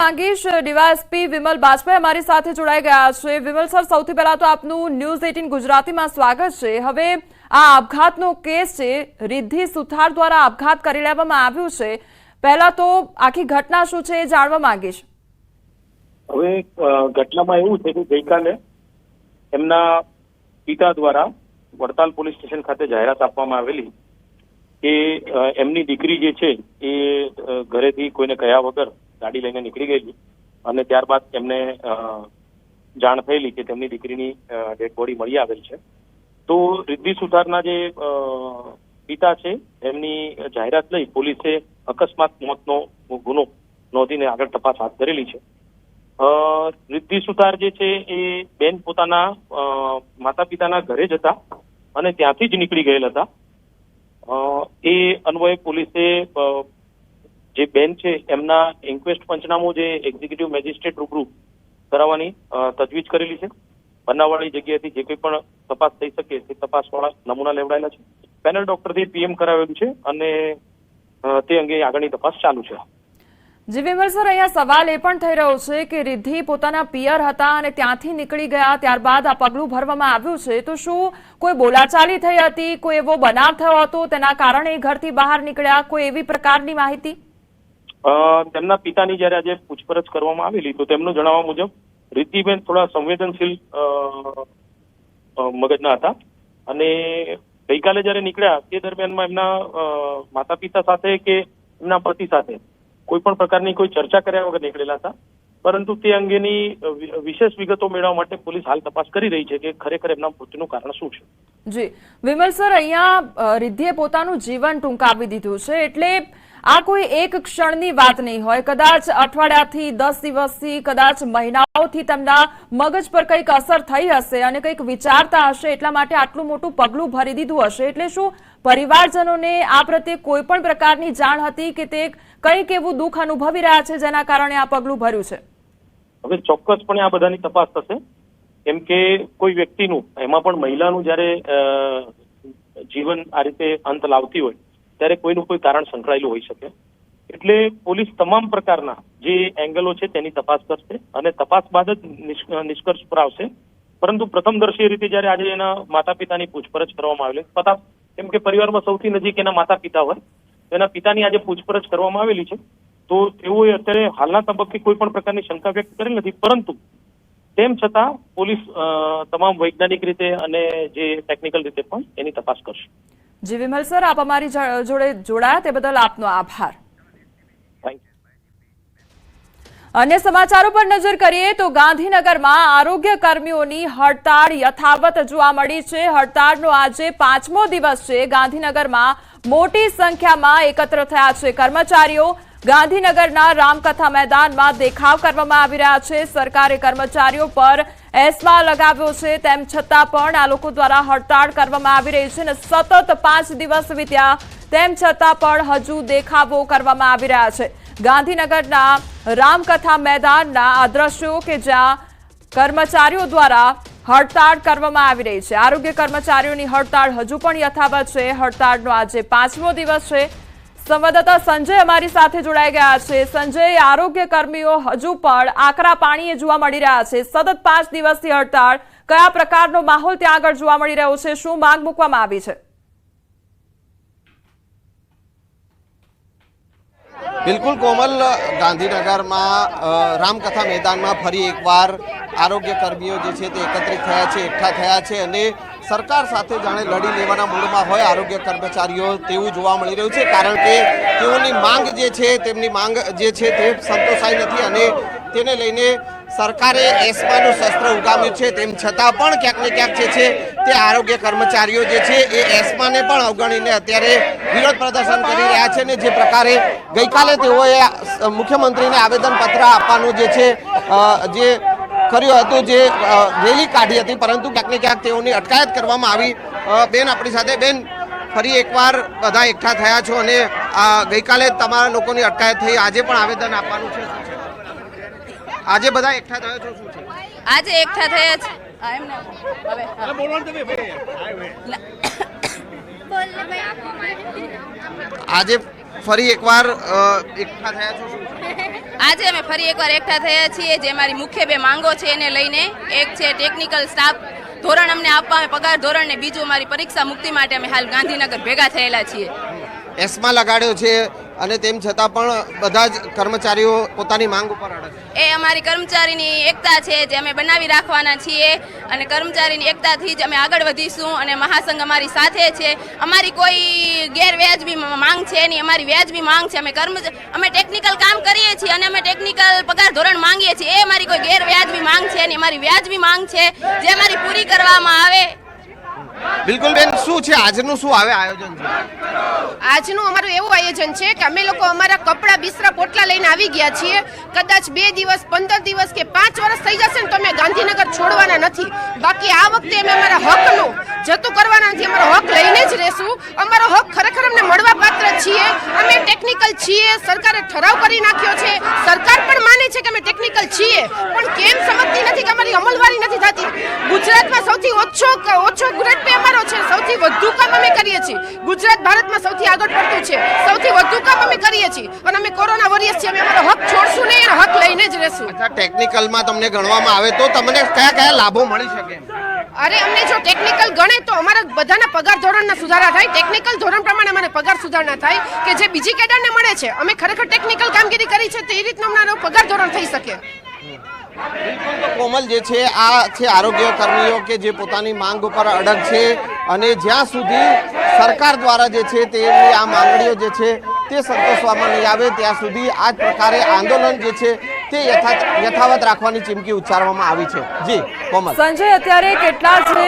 માંગીશ ડીવાયએસપી વિમલ બાજપાઈ અમારી સાથે જોડાઈ ગયા છે। વિમલ સર, સૌથી પહેલા તો આપનું ન્યૂઝ 18 ગુજરાતીમાં સ્વાગત છે। હવે આ આપઘાતનો કેસ છે, રિદ્ધિ સુથાર દ્વારા આપઘાત કરી લેવામાં આવ્યું છે। પહેલા તો આખી ઘટના શું છે એ જાણવા માંગીશ। હવે ઘટનામાં એવું છે કે ગઈકાલે એમના પિતા દ્વારા વડતાલ પોલીસ સ્ટેશન ખાતે જાહેરાત આપવામાં આવેલી કે એમની દીકરી જે છે એ ઘરેથી કોઈને કહ્યા વગર ગાડી લઈને નીકળી ગયેલી અને ત્યારબાદ એમને જાણ થયેલી કે તેમની દીકરીની ડેડ બોડી મળી આવેલ છે। તો રિદ્ધિ સુથારના જે પિતા છે એમની જાહેરાત લઈ પોલીસે અકસ્માત મોતનો ગુનો નોંધીને આગળ તપાસ હાથ ધરેલી છે। રિદ્ધિ સુથાર જે છે એ બેન પોતાના માતા પિતાના ઘરે જ હતા અને ત્યાંથી જ નીકળી ગયેલ હતા। એ અન્વયે પોલીસે જે બેન છે એમના ઇન્ક્વેસ્ટ પંચનામું જે એક્ઝિક્યુટિવ મેજિસ્ટ્રેટ રૂબરૂ કરાવવાની તજવીજ કરેલી છે। બનાવવાળી જગ્યાએથી જે કંઈ પણ તપાસ થઈ શકે તે તપાસવાળા નમૂના લેવડાયેલા છે। પેનલ ડોક્ટરથી પીએમ કરાવેલું છે અને તે અંગે આગળની તપાસ ચાલુ છે। જી વિમલ સર, અહીંયા સવાલ એ પણ થઈ રહ્યો છે કે રિદ્ધિ પોતાના પિયર હતા અને ત્યાંથી નીકળી ગયા, ત્યારબાદ આ પગલું ભરવામાં આવ્યું છે, તો શું કોઈ બોલાચાલી થઈ હતી, કોઈ એવો બનાવ થયો હતો તેના કારણે ઘરથી બહાર નીકળ્યા, કોઈ એવી પ્રકારની માહિતી? તેમના પિતાની જયારે આજે પૂછપરછ કરવામાં આવેલી તો તેમનું જણાવવા મુજબ રિદ્ધિબેન થોડા સંવેદનશીલ મગજના હતા અને ગઈકાલે જયારે નીકળ્યા તે દરમિયાનમાં એમના માતા પિતા સાથે કે એમના પતિ સાથે કોઈ પણ પ્રકારની કોઈ ચર્ચા કર્યા વગર નીકળેલા હતા। પરંતુ તે અંગેની વિશેષ વિગતો મેળવવા માટે પોલીસ હાલ તપાસ કરી રહી છે કે ખરેખર એમના મૃત્યુનું કારણ શું છે। જી વિમલ સર, અહીંયા રિદ્ધિએ પોતાનું જીવન ટૂંકાવી દીધું છે, એટલે આ કોઈ એક ક્ષણની વાત નહીં હોય, કદાચ અઠવાડિયાથી 10 દિવસથી કદાચ મહિનાઓથી તેમના મગજ પર કંઈક અસર થઈ હશે અને કંઈક વિચારતા હશે, એટલા માટે આટલું મોટું પગલું ભરી દીધું હશે। એટલે શું પરિવારજનોને આ પ્રત્યે કોઈ પણ પ્રકારની જાણ હતી કે તે કંઈક એવું દુઃખ અનુભવી રહ્યા છે જેના કારણે આ પગલું ભર્યું છે? હવે ચોક્કસપણે આ બધાની તપાસ થશે, કેમ કે કોઈ વ્યક્તિનું, એમાં પણ મહિલાનું જયારે જીવન આ રીતે અંત લાવતી હોય ત્યારે કોઈનું કોઈ કારણ સંકળાયેલું હોઈ શકે। એટલે પોલીસ તમામ પ્રકારના જે એંગલો છે તેની તપાસ કરશે અને તપાસ બાદ જ નિષ્કર્ષ પર આવશે। પરંતુ પ્રથમદર્શી રીતે જયારે આજે એના માતા પિતાની પૂછપરછ કરવામાં આવેલી, કેમ કે પરિવારમાં સૌથી નજીક એના માતા પિતા હોય, એના પિતાની આજે પૂછપરછ કરવામાં આવેલી છે, તો તેઓએ અત્યારે હાલના તબક્કે કોઈ પણ પ્રકારની શંકા વ્યક્ત કરેલ નથી। પરંતુ તેમ છતાં પોલીસ તમામ વૈજ્ઞાનિક રીતે અને જે ટેકનિકલ રીતે પણ એની તપાસ કરશે। જી વિમલ સર, આપ અમારી જોડે જોડાયા તે બદલ આપનો આભાર। અન્ય સમાચારો પર નજર કરીએ તો ગાંધીનગરમાં આરોગ્ય કર્મીઓની હડતાળ યથાવત જોવા મળી છે। હડતાળનો આજે 5મો દિવસ છે। ગાંધીનગરમાં મોટી સંખ્યામાં એકત્ર થયા છે કર્મચારીઓ। ગાંધીનગરના રામકથા મેદાનમાં દેખાવ કરવામાં આવી રહ્યા છે। સરકારે કર્મચારીઓ પર એસમા લગાવ્યો છે, તેમ છતાં પણ આ લોકો દ્વારા હડતાળ કરવામાં આવી રહી છે અને સતત 5 દિવસ વીત્યા તેમ છતાં પણ હજુ દેખાવો કરવામાં આવી રહ્યા છે। ગાંધીનગરના રામકથા મેદાનના આ દ્રશ્યો કે જ્યાં કર્મચારીઓ દ્વારા હડતાળ કરવામાં આવી રહી છે। આરોગ્ય કર્મચારીઓની હડતાળ હજુ પણ યથાવત છે। હડતાળનો આજે 5મો દિવસ છે। સંવાદદાતા સંજય અમારી સાથે જોડાઈ ગયા છે। સંજય, આરોગ્ય કર્મીઓ હજુ પણ આકરા પાણીએ જોવા મળી રહ્યા છે, સતત 5 દિવસથી હડતાળ, કયા પ્રકારનો માહોલ ત્યાં આગળ જોવા મળી રહ્યો છે, શું માંગ મૂકવામાં આવી છે? બિલકુલ કોમલ, ગાંધીનગરમાં રામકથા મેદાનમાં ફરી એકવાર આરોગ્ય કર્મીઓ જે છે તે એકત્રિત થયા છે, એકઠા થયા છે અને સરકાર સાથે જાણે લડી લેવાના મૂડમાં હોય આરોગ્ય કર્મચારીઓ તેવું જોવા મળી રહ્યું છે। કારણ કે તેઓની માંગ જે છે, તેમની માંગ જે છે તે સંતોષાઈ નથી અને તેને લઈને સરકારે એસ્માનું શસ્ત્ર ઉગામ્યું છે। તેમ છતાં પણ ક્યાંક ને ક્યાંક જે છે તે આરોગ્ય કર્મચારીઓ જે છે એ એસ્માને પણ અવગણીને અત્યારે વિરોધ પ્રદર્શન કરી રહ્યા છે અને જે પ્રકારે ગઈકાલે તેઓએ મુખ્યમંત્રીને આવેદનપત્ર આપવાનું જે છે જે કર્યું હતું, જે રેલી કાઢી હતી, પરંતુ ક્યાંક ને ક્યાંક તેઓની અટકાયત કરવામાં આવી। બેન આપણી સાથે, બેન ફરી એકવાર બધા એકઠા થયા છો અને ગઈકાલે તમારા લોકોની અટકાયત થઈ, આજે પણ આવેદન આપવાનું છે, આજે બધા એકઠા થયા છો, શું છે? આજે એકઠા થયા છે, આજે ફરી એકવાર એકઠા થયા છો, શું છે? આજે અમે ફરી એકવાર એકઠા થયા છીએ. જે મારી મુખ્ય બે માંગો છે એને લઈને, એક છે ટેકનિકલ સ્ટાફ ધોરણ અમને આપવા, પગાર ધોરણ, ને બીજું અમારી પરીક્ષા મુક્તિ માટે અમે હાલ ગાંધીનગર ભેગા થયેલા છીએ. એસમાં લગાડ્યો છે અને તેમ છતાં પણ બધા જ કર્મચારીઓ પોતાની માંગ ઉપર અડગ છે. એ અમારી કર્મચારીની એકતા છે જે અમે બનાવી રાખવાના છીએ, અને કર્મચારીની એકતાથી જ અમે આગળ વધીશું. અને મહાસંઘ અમારી સાથે છે. અમારી કોઈ ગેરવ્યાજબી માંગ છે નહીં, અમારી વ્યાજબી માંગ છે. અમે ટેકનિકલ કામ કરીએ છીએ અને અમે ટેકનિકલ પગાર ધોરણ માંગીએ છીએ. એ અમારી કોઈ ગેરવ્યાજબી માંગ છે નહીં, અમારી વ્યાજબી માંગ છે જે અમારી પૂરી કરવામાં આવે. બિલકુલ બેન, શું છે આજનું શું આવે આયોજન છે? આજનું અમારું એવું આયોજન છે કે અમે લોકો અમારા કપડાં, બિસ્તરા, પોટલા લઈને આવી ગયા છીએ. કદાચ 2 દિવસ, 15 દિવસ કે 5 વર્ષ થઈ જશે ને તો અમે ગાંધીનગર છોડવાના નથી. બાકી આ વખતે અમે અમારા હકનું જતું કરવાના નથી. અમારો હક લઈને જ રહેશું. અમારો હક ખરેખર અમને મળવા પાત્ર છીએ. અમે ટેકનિકલ છીએ. સરકારે ઠરાવ કરી નાખ્યો છે. સરકાર પણ માને છે કે અમે ટેકનિકલ છીએ, પણ કેમ સમજતી નથી કે અમારી અમલવારી નથી થતી. ગુજરાતમાં સૌથી ઓછો ગ્રેડ પે અમારો છે. સૌથી વધુ કામ અમે કરીએ છીએ. ગુજરાત ભારતમાં સૌથી આગળ પડતું છે. સૌથી વધુ કામ અમે કરીએ છીએ અને અમે કોરોના વોરિયર્સ છીએ. અમે અમારો હક છોડશું નહીં અને હક લઈને જ રહેશું. અચ્છા, ટેકનિકલમાં તમને ગણવામાં આવે તો તમને કયા કયા લાભો મળી શકે? અરે અમને જો ટેકનિકલ ગણે તો અમારા બધાના પગાર ધોરણના સુધારા થાય. ટેકનિકલ ધોરણ પ્રમાણે અમારે પગાર સુધારણા થાય કે જે બીજી કેડરને મળે છે. અમે ખરેખર ટેકનિકલ કામગીરી કરી છે તે રીતનું અમારો પગાર ધોરણ થઈ શકે. કોમલ, જે છે આ છે આરોગ્ય કર્મીઓ કે જે પોતાની માંગ ઉપર અડગ છે અને જ્યાં સુધી સરકાર દ્વારા જે છે તેમની આ માંગણીઓ જે છે તે સંતોષવામાં નહીં આવે ત્યાં સુધી આ જ પ્રકારે આંદોલન જે છે તે યથાવત રાખવાની ચીમકી ઉચ્ચારવામાં આવી છે. જી કોમલ. સંજય, અત્યારે કેટલા છે